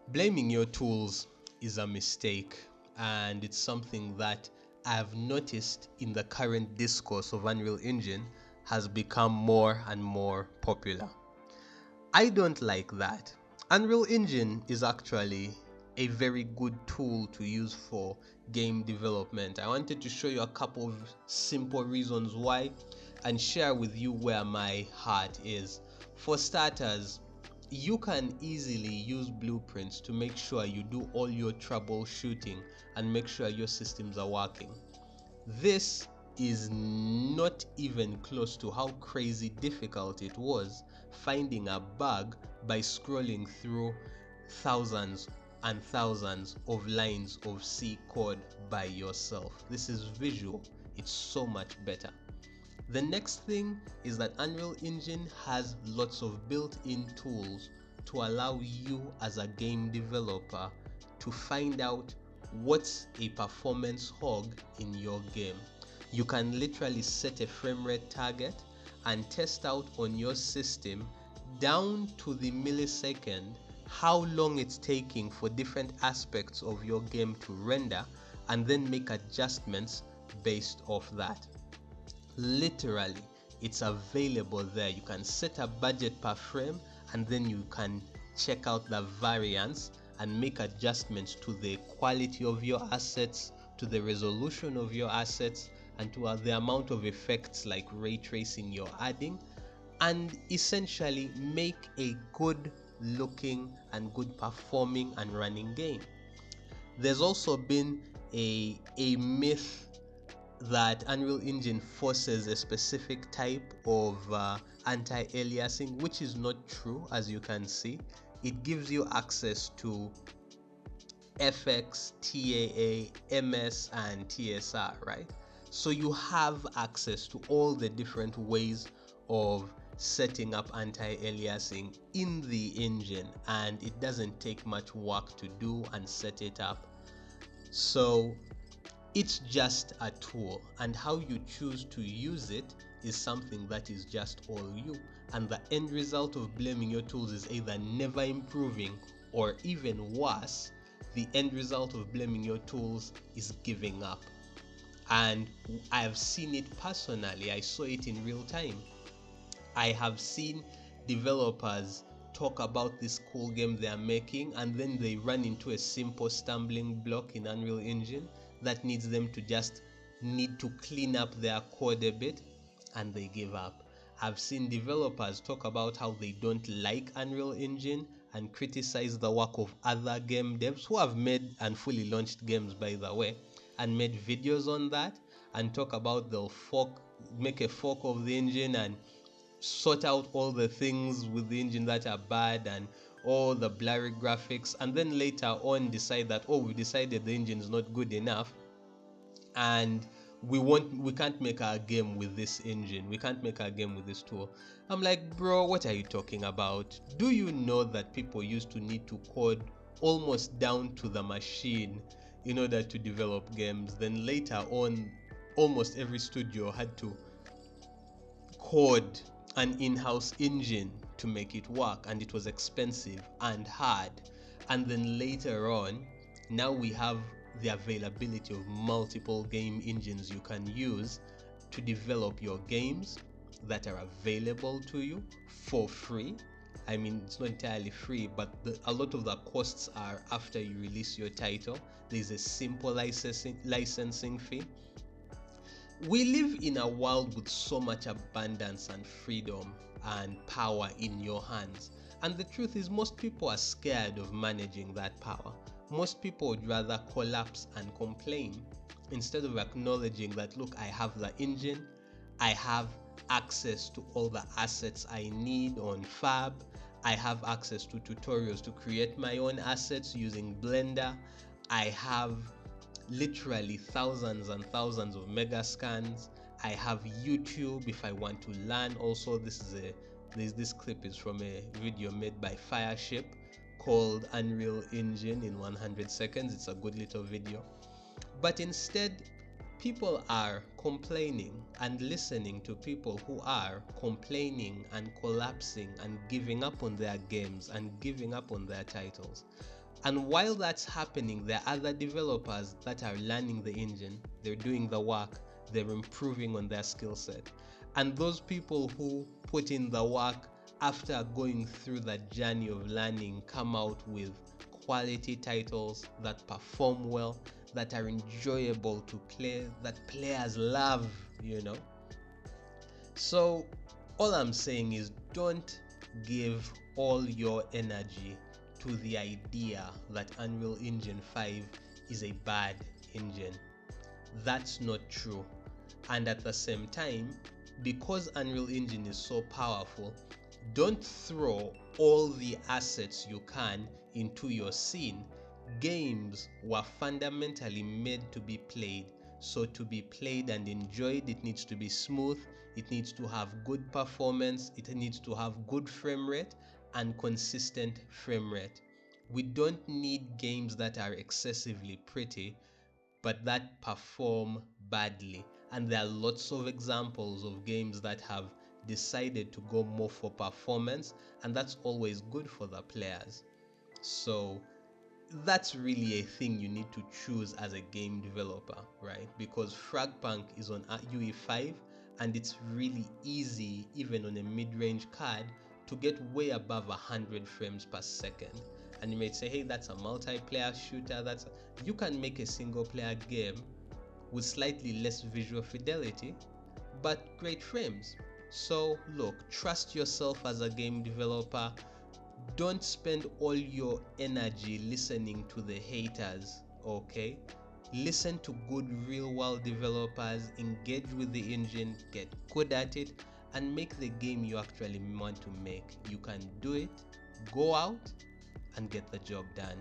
Blaming your tools is a mistake, and it's something that I've noticed in the current discourse of Unreal Engine has become more and more popular. I don't like that. Unreal Engine is actually a very good tool to use for game development. I wanted to show you a couple of simple reasons why and share with you where my heart is. For starters, you can easily use blueprints to make sure you do all your troubleshooting and make sure your systems are working. This is not even close to how crazy difficult it was finding a bug by scrolling through thousands and thousands of lines of C code by yourself. This is visual. It's so much better. The next thing is that Unreal Engine has lots of built-in tools to allow you as a game developer to find out what's a performance hog in your game. You can literally set a frame rate target and test out on your system down to the millisecond how long it's taking for different aspects of your game to render, and then make adjustments based off that. Literally, it's available there. You can set a budget per frame, and then you can check out the variance and make adjustments to the quality of your assets, to the resolution of your assets, and to the amount of effects like ray tracing you're adding, and essentially make a good looking and good performing and running game. There's also been a myth that Unreal Engine forces a specific type of anti-aliasing, which is not true. As you can see, it gives you access to FX, TAA, MS, and TSR, right? So you have access to all the different ways of setting up anti-aliasing in the engine, and it doesn't take much work to do and set it up. So it's just a tool, and how you choose to use it is something that is just all you. And the end result of blaming your tools is either never improving, or even worse, the end result of blaming your tools is giving up. And I've seen it personally. I saw it in real time. I have seen developers talk about this cool game they are making, and then they run into a simple stumbling block in Unreal Engine that needs them to just need to clean up their code a bit, and they give up. I've seen developers talk about how they don't like Unreal Engine and criticize the work of other game devs who have made and fully launched games, by the way, and made videos on that, and talk about they'll make a fork of the engine and sort out all the things with the engine that are bad and all the blurry graphics, and then later on decide that, oh, we decided the engine is not good enough and we can't make our game with this engine, we can't make our game with this tool. I'm like, bro, what are you talking about? Do you know that people used to need to code almost down to the machine in order to develop games? Then later on, almost every studio had to code an in-house engine to make it work, and it was expensive and hard. And then later on, now we have the availability of multiple game engines you can use to develop your games that are available to you for free. I mean, it's not entirely free, but a lot of the costs are after you release your title. There's a simple licensing fee. We live in a world with so much abundance and freedom and power in your hands. And the truth is, most people are scared of managing that power. Most people would rather collapse and complain instead of acknowledging that, look, I have the engine, I have access to all the assets I need on Fab, I have access to tutorials to create my own assets using Blender, I have literally thousands and thousands of mega scans. I have YouTube if I want to learn. Also, this clip is from a video made by Fireship called Unreal Engine in 100 seconds. It's a good little video. But instead, people are complaining and listening to people who are complaining and collapsing and giving up on their games and giving up on their titles. And while that's happening, there are other developers that are learning the engine, they're doing the work, they're improving on their skill set. And those people who put in the work after going through that journey of learning come out with quality titles that perform well, that are enjoyable to play, that players love, you know. So all I'm saying is don't give all your energy to the idea that Unreal Engine 5 is a bad engine. That's not true. And at the same time, because Unreal Engine is so powerful, don't throw all the assets you can into your scene. Games were fundamentally made to be played. So to be played and enjoyed, it needs to be smooth, it needs to have good performance, it needs to have good frame rate and consistent frame rate. We don't need games that are excessively pretty but that perform badly. And there are lots of examples of games that have decided to go more for performance, and that's always good for the players. So that's really a thing you need to choose as a game developer, right? Because Fragpunk is on UE5 and it's really easy, even on a mid-range card, to get way above 100 frames per second. And you may say, hey, that's a multiplayer shooter. You can make a single player game with slightly less visual fidelity, but great frames. So look, trust yourself as a game developer. Don't spend all your energy listening to the haters, okay? Listen to good real world developers, engage with the engine, get good at it, and make the game you actually want to make. You can do it. Go out and get the job done.